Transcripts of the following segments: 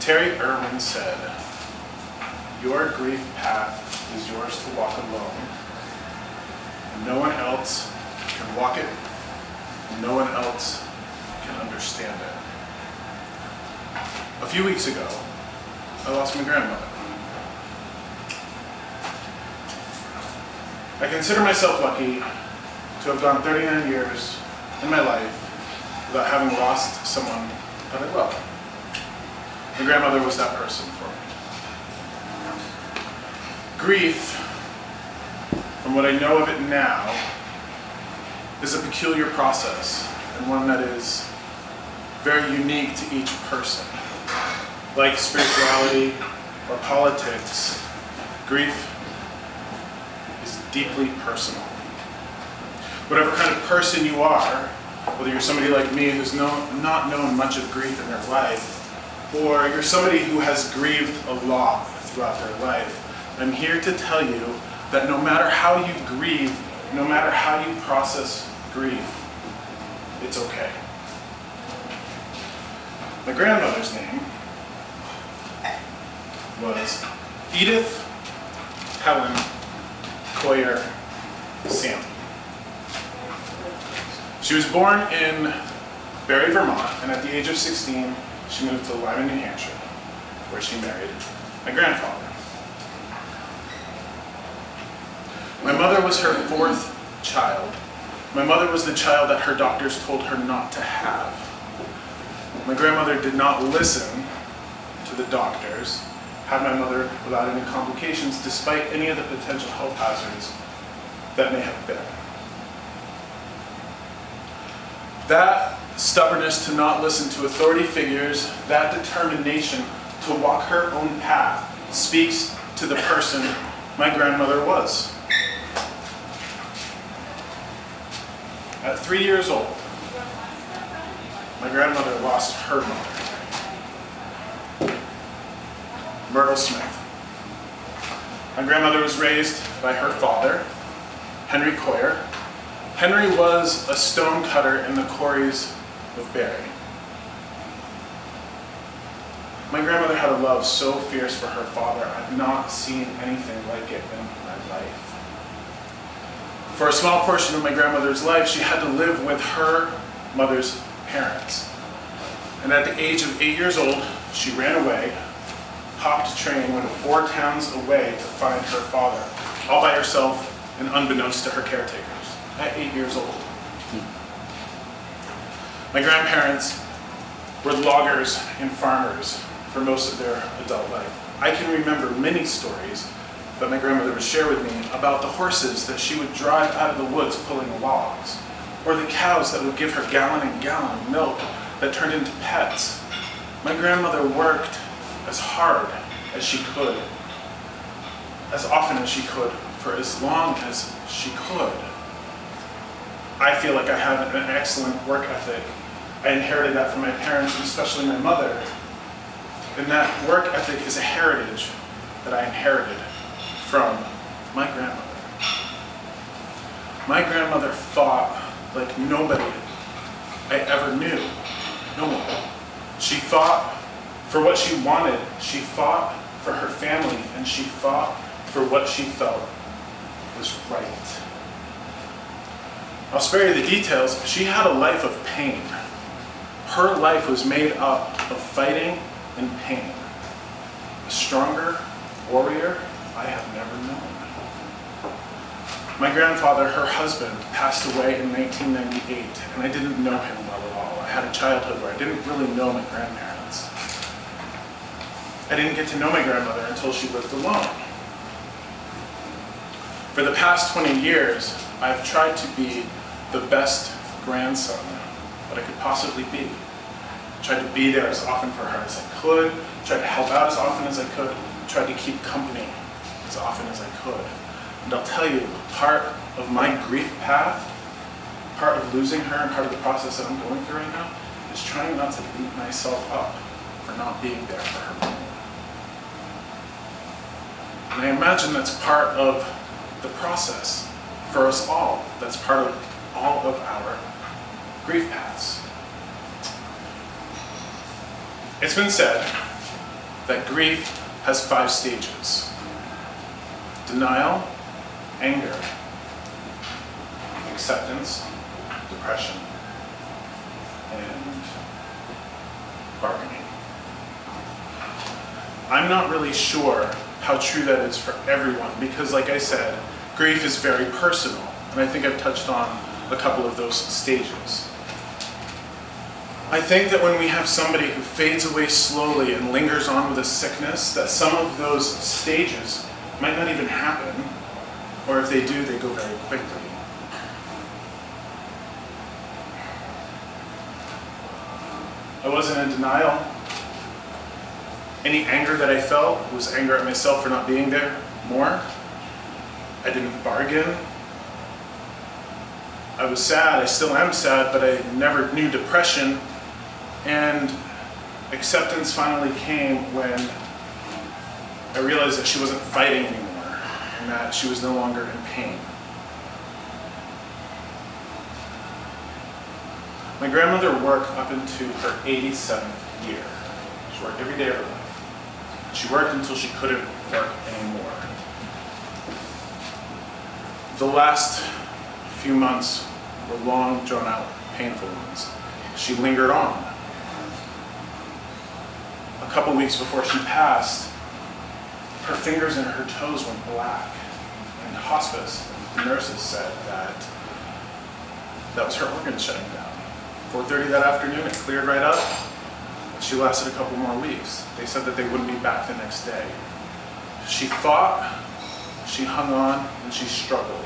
Terry Irwin said, "Your grief path is yours to walk alone. And no one else can walk it, and no one else can understand it." A few weeks ago, I lost my grandmother. I consider myself lucky to have gone 39 years in my life without having lost someone that I love. My grandmother was that person for me. Grief, from what I know of it now, is a peculiar process and one that is very unique to each person. Like spirituality or politics, grief is deeply personal. Whatever kind of person you are, whether you're somebody like me who's not known much of grief in their life, or you're somebody who has grieved a lot throughout their life, I'm here to tell you that no matter how you grieve, no matter how you process grief, it's okay. My grandmother's name was Edith Helen Coyer Sam. She was born in Barre, Vermont, and at the age of 16, she moved to Lyman, New Hampshire, where she married my grandfather. My mother was her fourth child. My mother was the child that her doctors told her not to have. My grandmother did not listen to the doctors, had my mother without any complications, despite any of the potential health hazards that may have been. That stubbornness to not listen to authority figures, that determination to walk her own path, speaks to the person my grandmother was. At 3 years old, my grandmother lost her mother, Myrtle Smith. My grandmother was raised by her father, Henry Coyer. Henry was a stone cutter in the quarries of Barre. My grandmother had a love so fierce for her father, I've not seen anything like it in my life. For a small portion of my grandmother's life, she had to live with her mother's parents. And at the age of 8 years old, she ran away, hopped a train, went 4 towns away to find her father, all by herself and unbeknownst to her caretakers, at 8 years old. My grandparents were loggers and farmers for most of their adult life. I can remember many stories that my grandmother would share with me about the horses that she would drive out of the woods pulling logs, or the cows that would give her gallon and gallon of milk that turned into pets. My grandmother worked as hard as she could, as often as she could, for as long as she could. I feel like I have an excellent work ethic. I inherited that from my parents, and especially my mother. And that work ethic is a heritage that I inherited from my grandmother. My grandmother fought like nobody I ever knew. No one. She fought for what she wanted. She fought for her family, and she fought for what she felt was right. I'll spare you the details. She had a life of pain. Her life was made up of fighting and pain. A stronger warrior I have never known. My grandfather, her husband, passed away in 1998, and I didn't know him well at all. I had a childhood where I didn't really know my grandparents. I didn't get to know my grandmother until she lived alone. For the past 20 years, I've tried to be the best grandson that I could possibly be. Tried to be there as often for her as I could, tried to help out as often as I could, tried to keep company as often as I could. And I'll tell you, part of my grief path, part of losing her and part of the process that I'm going through right now, is trying not to beat myself up for not being there for her. And I imagine that's part of the process for us all. That's part of all of our grief paths. It's been said that grief has 5 stages: denial, anger, acceptance, depression, and bargaining. I'm not really sure how true that is for everyone because, like I said, grief is very personal, and I think I've touched on a couple of those stages. I think that when we have somebody who fades away slowly and lingers on with a sickness, that some of those stages might not even happen, or if they do, they go very quickly. I wasn't in denial. Any anger that I felt was anger at myself for not being there more. I didn't bargain. I was sad, I still am sad, but I never knew depression. And acceptance finally came when I realized that she wasn't fighting anymore and that she was no longer in pain. My grandmother worked up into her 87th year. She worked every day of her life. She worked until she couldn't work anymore. The last few months were long, drawn-out, painful ones. She lingered on. A couple weeks before she passed, her fingers and her toes went black. And hospice, the nurses said that was her organs shutting down. 4:30 that afternoon, it cleared right up. She lasted a couple more weeks. They said that they wouldn't be back the next day. She fought, she hung on, and she struggled.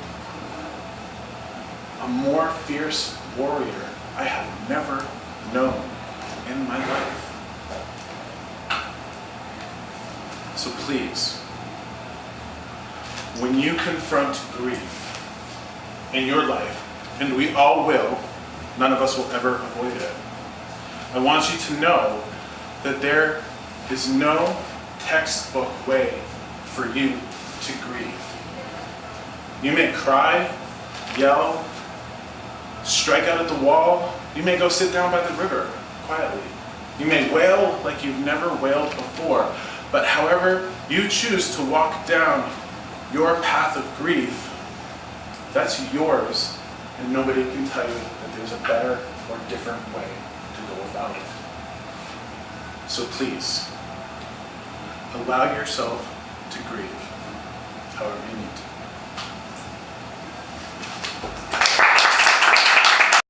A more fierce warrior I have never known in my life. So please, when you confront grief in your life, and we all will, none of us will ever avoid it, I want you to know that there is no textbook way for you to grieve. You may cry, yell, strike out at the wall. You may go sit down by the river quietly. You may wail like you've never wailed before. But however you choose to walk down your path of grief, that's yours, and nobody can tell you that there's a better or different way to go about it. So please, allow yourself to grieve however you need to.